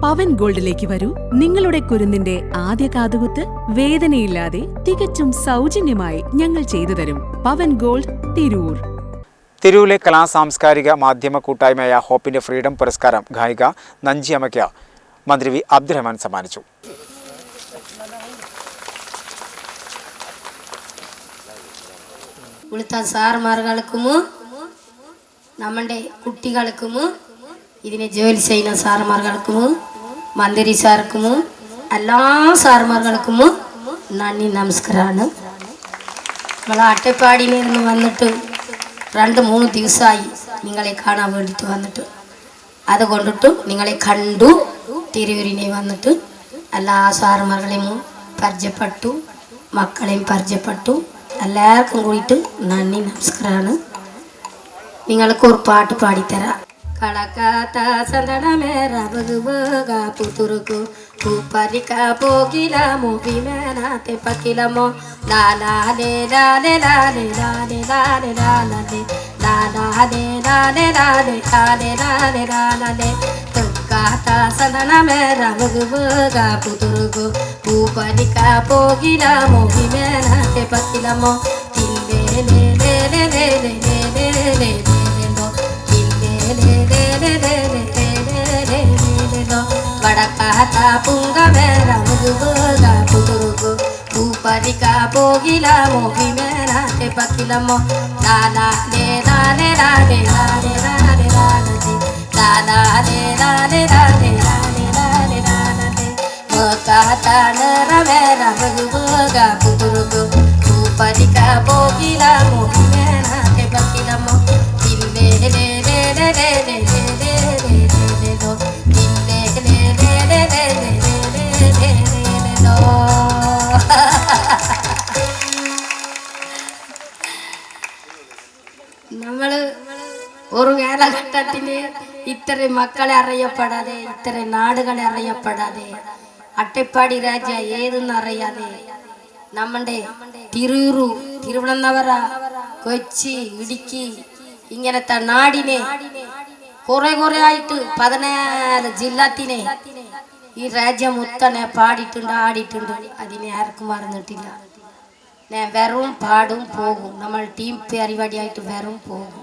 പവൻ ഗോൾഡിലേക്ക് വരൂ. നിങ്ങളുടെ കുരുന്നിന്റെ ആദ്യ കാതുകുത്ത് വേദനയില്ലാതെ തികച്ചും സൗജന്യമായി ഞങ്ങൾ ചെയ്തു തരും. പവൻ ഗോൾഡ്, തിരൂർ. തിരൂരിലെ കലാസാംസ്കാരിക മാധ്യമ കൂട്ടായ്മയായ ഹോപ്പിന്റെ ഫ്രീഡം പുരസ്കാരം ഗായിക നഞ്ചിയമ്മയ്ക്ക് മന്ത്രി വി അബ്ദുറഹ്മാൻ സമ്മാനിച്ചു. ഇവിടുത്തെ സാർമാർക്കും നമ്മുടെ കുട്ടികൾക്കും ഇതിനെ ജോലി ചെയ്യുന്ന സാർമാർക്കും മന്ത്രി സാർക്കും എല്ലാ സാർമാർക്കും നന്ദി നമസ്കാരമാണ്. നമ്മൾ അട്ടപ്പാടിയിൽ നിന്ന് വന്നിട്ട് 2-3 ദിവസമായി നിങ്ങളെ കാണാൻ വേണ്ടിയിട്ട് വന്നിട്ട്, അതുകൊണ്ടിട്ട് നിങ്ങളെ കണ്ടു. തിരൂരിനെ വന്നിട്ട് എല്ലാ സാർമാർകളെയും പരിചയപ്പെട്ടു, മക്കളെയും പരിചയപ്പെട്ടു. എല്ലാവർക്കും കൂടിയിട്ട് നന്ദി നമസ്കാരമാണ്. നിങ്ങൾക്ക് ഒരു പാട്ട് പാടിത്തരാം. കടക്കാത്ത സന്തനമേറ ബഗുബഗ പുതുറുകു പൂപ്പരിക്ക പോകില മൂവിമേനാത്തെ പക്കിലമോ ലാലാലേ ലാലേ ലാലേ ലാലേ ലാലേ ലാലേ ലാലാലേ ലാലേ ലാലേ ലാലേ ലാലേ ലാലേ കടക്കാത്ത സന്തനമേറ ബഗുബഗ പുതുറുകു പൂപ്പരിക്ക പോകില മൂവിമേനാത്തെ പക്കിലമോ തില്ലേ ലേ ലേ ലേ ലേ ലേ ലേ ലേ വടക്കാത്ത പുങ്കമേര മുതുക പുതുറുകു പൂപ്പരിക പോകില മോഹിമേനാത്തെ പക്കിലമോ ലാലാലേ ലാലേ ലാലേ ലാലേ ലാലേ ലാലേ ലാലാലേ ലാലേ ലാലേ ലാലേ ലാലേ ലാലേ മോക്കാത്ത നിറമേര മുതുക പുതുറുകു പൂപ്പരിക പോകില മോഹിമേനാത്തെ പക്കിലമോ തില്ലേ ലേ ലേ ലേ ലേ ലേ ലേ ലേ ലേ ലോ നമ്മള് ഒരു കാലഘട്ടത്തിന് ഇത്രയും മക്കളെ അറിയപ്പെടാതെ, ഇത്രയും നാടുകളെ അറിയപ്പെടാതെ, അട്ടപ്പാടി രാജ്യ ഏതെന്ന് അറിയാതെ നമ്മുടെ തിരൂരു, തിരുവനന്തപുര, കൊച്ചി, ഇടുക്കി ഇങ്ങനത്തെ നാടിനെ കുറെ ആയിട്ട് 14 ജില്ലത്തിനെ ഈ രാജ്യം മുത്തനെ പാടിയിട്ടുണ്ട്, ആടിയിട്ടുണ്ട്. അതിനെ ആർക്കും മറന്നിട്ടില്ല. ഞാൻ വെറും പാടും പോകും. നമ്മൾ ടീം പരിപാടിയായിട്ട് വെറും പോകും.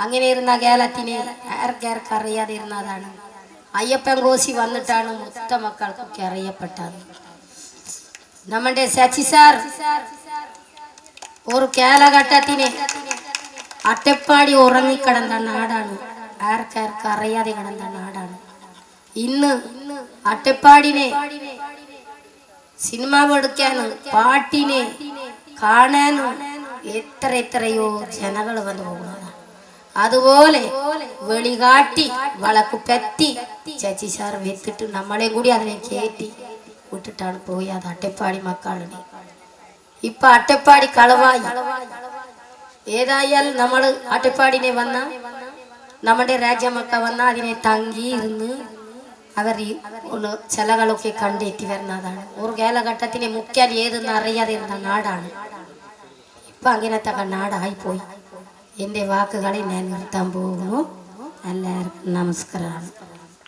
അങ്ങനെ ഇരുന്ന കേരളത്തിനെ ആർക്കാർക്ക് അറിയാതെ ഇരുന്നതാണ്. അയ്യപ്പൻ കോശി വന്നിട്ടാണ് മുത്ത മക്കൾക്കൊക്കെ അറിയപ്പെട്ടത്. നമ്മുടെ ശശി സാർ ഒരു കാലഘട്ടത്തിനെ അട്ടപ്പാടി ഉറങ്ങിക്കിടന്ന നാടാണ്. ആർക്കാർക്ക് അറിയാതെ കിടന്ന നാടാണ്. ഇന്ന് അട്ടപ്പാടിനെ സിനിമ എടുക്കാനും പാട്ടിനെ കാണാനും എത്രയോ ജനങ്ങൾ വന്നു പോകുന്നതാണ്. അതുപോലെ വെളികാട്ടി വളക്ക് പറ്റി ചച്ചി സാർ വെത്തിട്ട് നമ്മളെ കൂടി അതിനെ കയറ്റി വിട്ടിട്ടാണ് പോയത് അട്ടപ്പാടി മക്കളിനെ. ഇപ്പൊ അട്ടപ്പാടി കളവായി. ഏതായാലും നമ്മൾ അട്ടപ്പാടിനെ വന്ന നമ്മുടെ രാജ്യമൊക്ക വന്ന അതിനെ തങ്ങി ഇരുന്ന് അവർ ചിലകളൊക്കെ കണ്ടെത്തി വരുന്നതാണ്. ഒരു കാലഘട്ടത്തിനെ മുഖ്യാൽ ഏതെന്ന് അറിയാതെ ഇരുന്ന നാടാണ്. ഇപ്പൊ അങ്ങനത്തെ നാടായിപ്പോയി. എൻ്റെ വാക്കുകളെ ഞാൻ നിർത്താൻ പോകുന്നു. എല്ലാവർക്കും നമസ്കാരം.